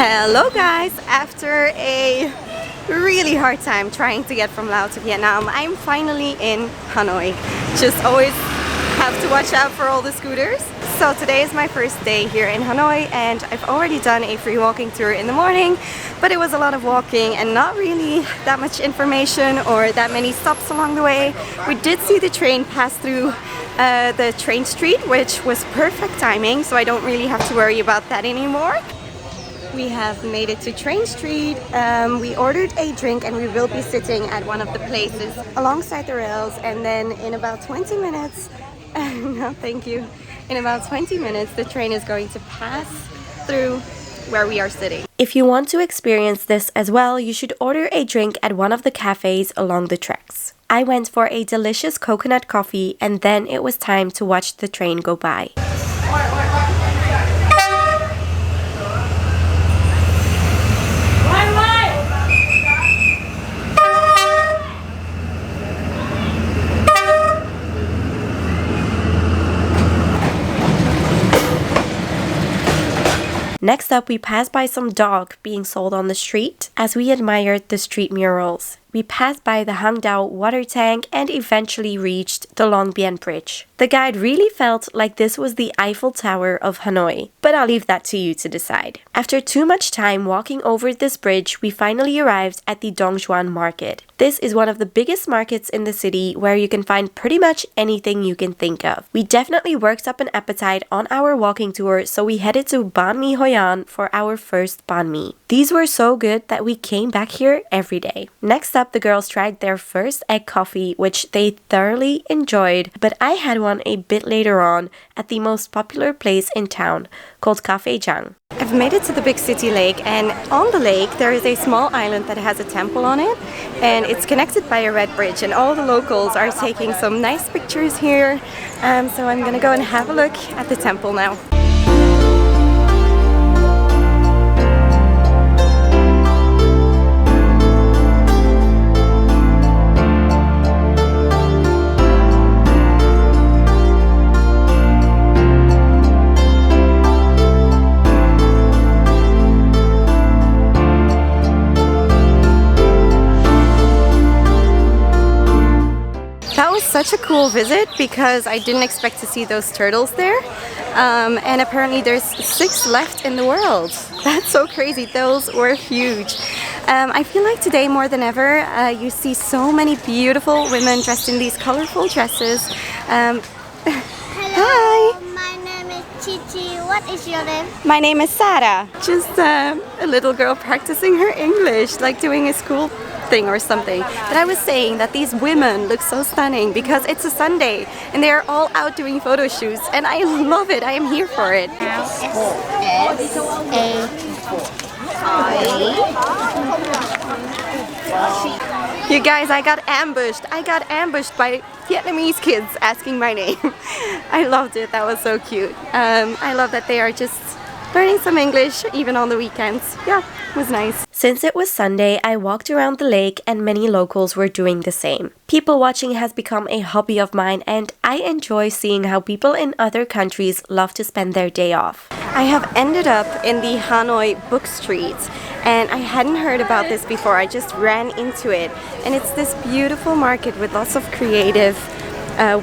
Hello guys! After a really hard time trying to get from Laos to Vietnam, I'm finally in Hanoi. Just always have to watch out for all the scooters. So today is my first day here in Hanoi and I've already done a free walking tour in the morning, but it was a lot of walking and not really that much information or that many stops along the way. We did see the train pass through the train street, which was perfect timing, so I don't really have to worry about that anymore. We have made it to Train Street. We ordered a drink and we will be sitting at one of the places alongside the rails, and then in about 20 minutes, no thank you, in about 20 minutes the train is going to pass through where we are sitting. If you want to experience this as well, you should order a drink at one of the cafes along the tracks. I went for a delicious coconut coffee and then it was time to watch the train go by. Next up, we passed by some dog being sold on the street as we admired the street murals. We passed by the Hang Dao water tank and eventually reached the Long Bien Bridge. The guide really felt like this was the Eiffel Tower of Hanoi, but I'll leave that to you to decide. After too much time walking over this bridge, we finally arrived at the Dong Xuan Market. This is one of the biggest markets in the city where you can find pretty much anything you can think of. We definitely worked up an appetite on our walking tour, so we headed to Bahn Mi Hoi An for our first banh mi. These were so good that we came back here every day. Next up, the girls tried their first egg coffee, which they thoroughly enjoyed, but I had one a bit later on at the most popular place in town, called Cafe Giang. I've made it to the big city lake, and on the lake there is a small island that has a temple on it, and it's connected by a red bridge, and all the locals are taking some nice pictures here, so I'm gonna go and have a look at the temple now. Such a cool visit because I didn't expect to see those turtles there, and apparently there's 6 left in the world. That's so crazy. Those were huge. I feel like today more than ever you see so many beautiful women dressed in these colorful dresses. Hello, hi! my name is Chichi. What is your name? My name is Sarah. Just a little girl practicing her English, like doing a school thing or something. But I was saying that these women look so stunning because it's a Sunday and they're all out doing photo shoots, and I love it. I am here for it. You guys, I got ambushed. I got ambushed by Vietnamese kids asking my name. I loved it. That was so cute. I love that they are just learning some English even on the weekends. Yeah, it was nice. Since it was Sunday, I walked around the lake and many locals were doing the same. People watching has become a hobby of mine, and I enjoy seeing how people in other countries love to spend their day off. I have ended up in the Hanoi Book Street, and I hadn't heard about this before. I just ran into it, and it's this beautiful market with lots of creative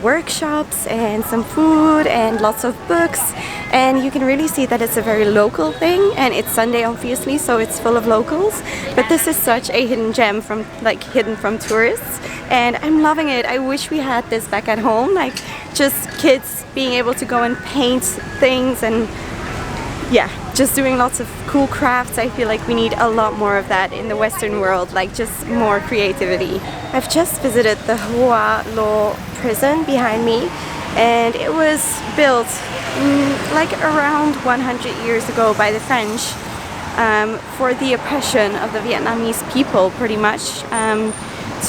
workshops and some food and lots of books, and you can really see that it's a very local thing, and it's Sunday obviously, so it's full of locals, but this is such a hidden gem from hidden from tourists, and I'm loving it. I wish we had this back at home, like just kids being able to go and paint things and yeah, just doing lots of cool crafts. I feel like we need a lot more of that in the Western world, like just more creativity. I've just visited the Hoa Lo prison behind me, and it was built like around 100 years ago by the French for the oppression of the Vietnamese people, pretty much,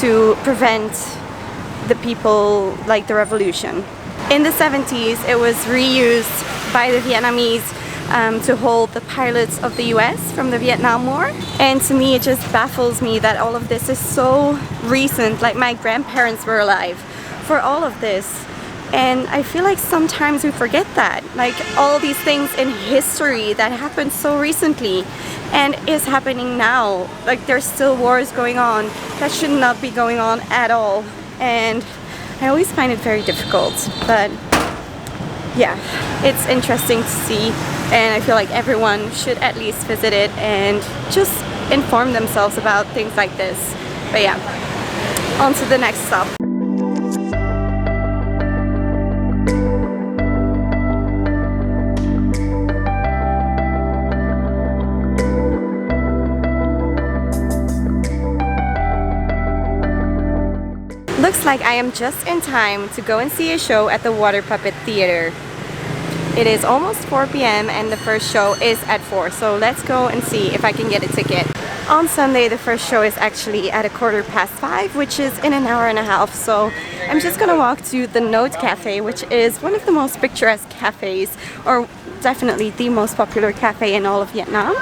to prevent the people, like the revolution. In the 70s it was reused by the Vietnamese to hold the pilots of the US from the Vietnam War. And to me it just baffles me that all of this is so recent, like my grandparents were alive for all of this. And I feel like sometimes we forget that, like all these things in history that happened so recently and is happening now. Like there's still wars going on that should not be going on at all. And I always find it very difficult, but yeah, it's interesting to see, and I feel like everyone should at least visit it and just inform themselves about things like this. But yeah, on to the next stop. Looks like I am just in time to go and see a show at the Water Puppet Theater. It is almost 4 p.m. and the first show is at 4, so let's go and see if I can get a ticket. On Sunday, the first show is actually at 5:15, which is in an hour and a half, so I'm just gonna walk to the Note Cafe, which is one of the most picturesque cafes, or definitely the most popular cafe in all of Vietnam.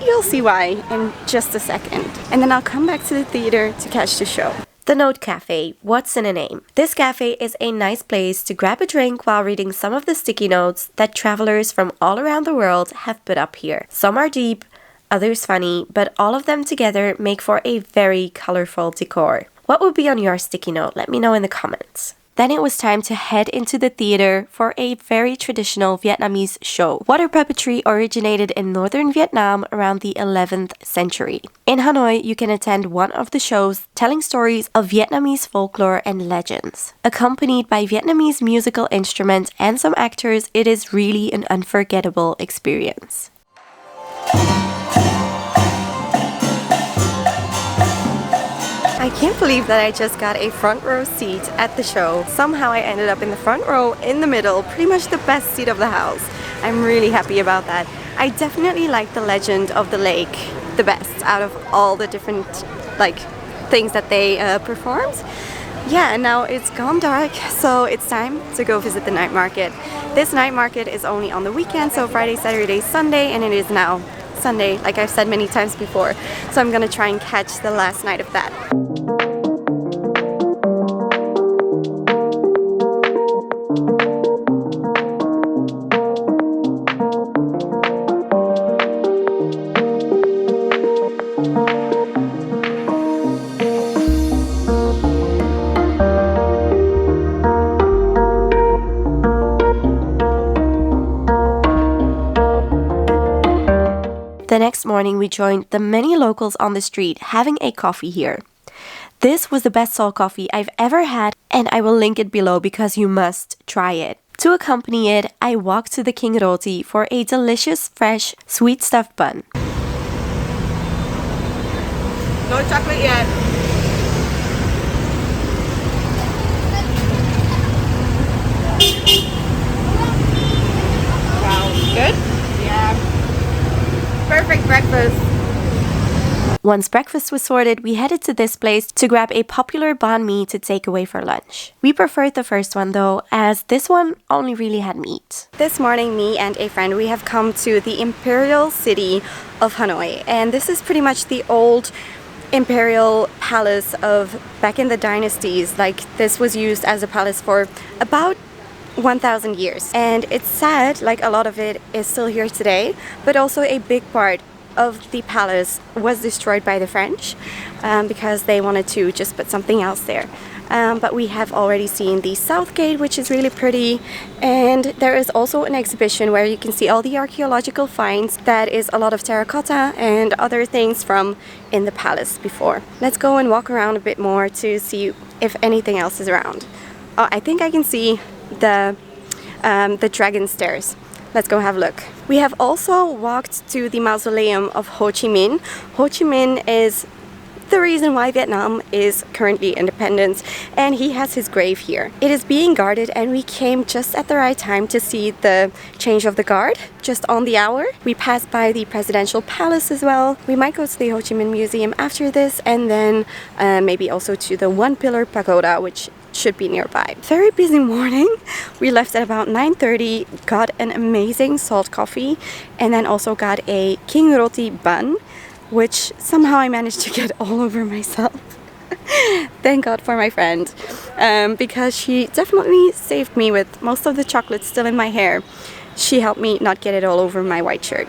You'll see why in just a second. And then I'll come back to the theater to catch the show. The Note Cafe, what's in a name? This cafe is a nice place to grab a drink while reading some of the sticky notes that travelers from all around the world have put up here. Some are deep, others funny, but all of them together make for a very colorful decor. What would be on your sticky note? Let me know in the comments. Then it was time to head into the theater for a very traditional Vietnamese show. Water puppetry originated in northern Vietnam around the 11th century. In Hanoi, you can attend one of the shows telling stories of Vietnamese folklore and legends. Accompanied by Vietnamese musical instruments and some actors, it is really an unforgettable experience. I can't believe that I just got a front row seat at the show. Somehow I ended up in the front row, in the middle, pretty much the best seat of the house. I'm really happy about that. I definitely like the legend of the lake the best out of all the different things that they performed. Yeah, and now it's gone dark, so it's time to go visit the night market. This night market is only on the weekend, so Friday, Saturday, Sunday, and it is now Sunday, like I've said many times before. So I'm gonna try and catch the last night of that. The next morning, we joined the many locals on the street having a coffee here. This was the best salt coffee I've ever had, and I will link it below because you must try it. To accompany it, I walked to the King Roti for a delicious, fresh, sweet stuffed bun. No chocolate yet. Wow, good? Yeah. Perfect breakfast. Once breakfast was sorted, we headed to this place to grab a popular banh mi to take away for lunch. We preferred the first one though, as this one only really had meat. This morning, me and a friend, we have come to the imperial city of Hanoi, and this is pretty much the old imperial palace of back in the dynasties. Like, this was used as a palace for about 1,000 years, and it's sad, like a lot of it is still here today, but also a big part of the palace was destroyed by the French because they wanted to just put something else there. But we have already seen the South Gate, which is really pretty, and there is also an exhibition where you can see all the archaeological finds. That is a lot of terracotta and other things from in the palace before. Let's go and walk around a bit more to see if anything else is around. I think I can see the dragon stairs. Let's go have a look. We have also walked to the mausoleum of Ho Chi Minh. Ho Chi Minh is the reason why Vietnam is currently independent, and he has his grave here. It is being guarded, and we came just at the right time to see the change of the guard, just on the hour. We passed by the presidential palace as well. We might go to the Ho Chi Minh Museum after this, and then maybe also to the One Pillar Pagoda, which should be nearby. Very busy morning. We left at about 9:30, got an amazing salt coffee, and then also got a King Roti bun, which somehow I managed to get all over myself. Thank God for my friend, because she definitely saved me with most of the chocolate still in my hair. She helped me not get it all over my white shirt.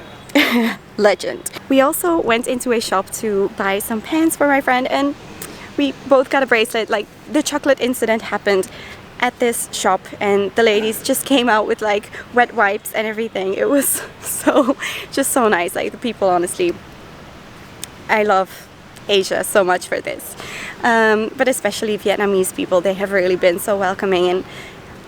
Legend. We also went into a shop to buy some pants for my friend, and we both got a bracelet. Like, the chocolate incident happened at this shop and the ladies just came out with like wet wipes and everything. It was just so nice. Like, the people, honestly, I love Asia so much for this, but especially Vietnamese people. They have really been so welcoming, and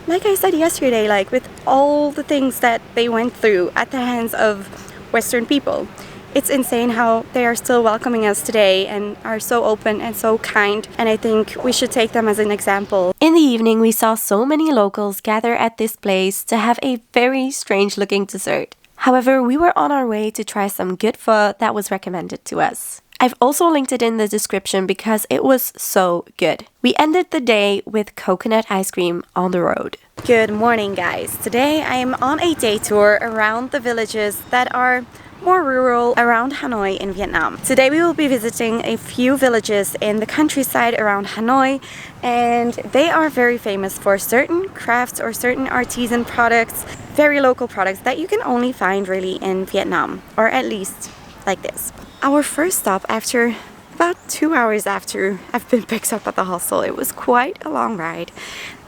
like I said yesterday, like with all the things that they went through at the hands of Western people, it's insane how they are still welcoming us today and are so open and so kind, and I think we should take them as an example. In the evening, we saw so many locals gather at this place to have a very strange looking dessert. However, we were on our way to try some good pho that was recommended to us. I've also linked it in the description because it was so good. We ended the day with coconut ice cream on the road. Good morning, guys. Today I am on a day tour around the villages that are more rural around Hanoi in Vietnam. Today we will be visiting a few villages in the countryside around Hanoi, and they are very famous for certain crafts or certain artisan products, very local products that you can only find really in Vietnam, or at least like this. Our first stop, after about 2 hours after I've been picked up at the hostel, it was quite a long ride.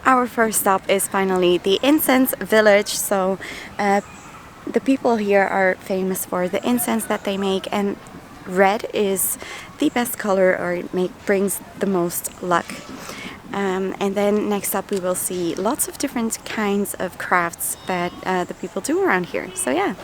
Our first stop is finally the incense village. So the people here are famous for the incense that they make, and red is the best color, or it brings the most luck. And then next up we will see lots of different kinds of crafts that the people do around here. So yeah,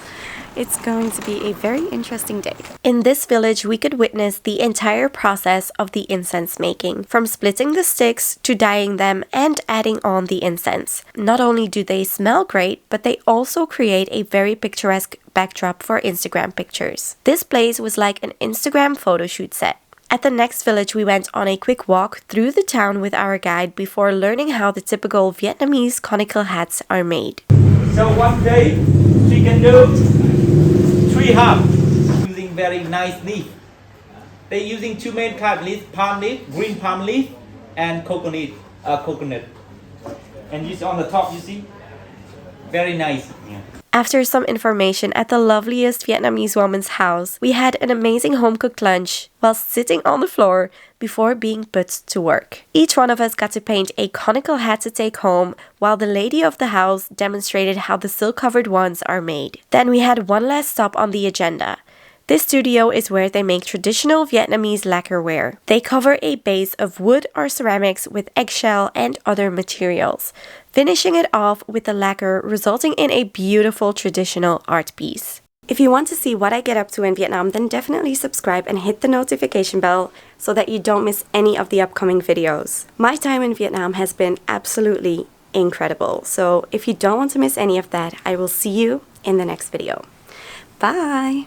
it's going to be a very interesting day. In this village, we could witness the entire process of the incense making, from splitting the sticks to dyeing them and adding on the incense. Not only do they smell great, but they also create a very picturesque backdrop for Instagram pictures. This place was like an Instagram photo shoot set. At the next village, we went on a quick walk through the town with our guide before learning how the typical Vietnamese conical hats are made. So one day she can do 3 halves using very nice leaf. They're using 2 main kind of leaf: palm leaf, green palm leaf, and coconut. And just on the top, you see, very nice. Yeah. After some information at the loveliest Vietnamese woman's house, we had an amazing home-cooked lunch while sitting on the floor before being put to work. Each one of us got to paint a conical hat to take home, while the lady of the house demonstrated how the silk-covered ones are made. Then we had one last stop on the agenda. This studio is where they make traditional Vietnamese lacquerware. They cover a base of wood or ceramics with eggshell and other materials, finishing it off with the lacquer, resulting in a beautiful traditional art piece. If you want to see what I get up to in Vietnam, then definitely subscribe and hit the notification bell so that you don't miss any of the upcoming videos. My time in Vietnam has been absolutely incredible. So if you don't want to miss any of that, I will see you in the next video. Bye!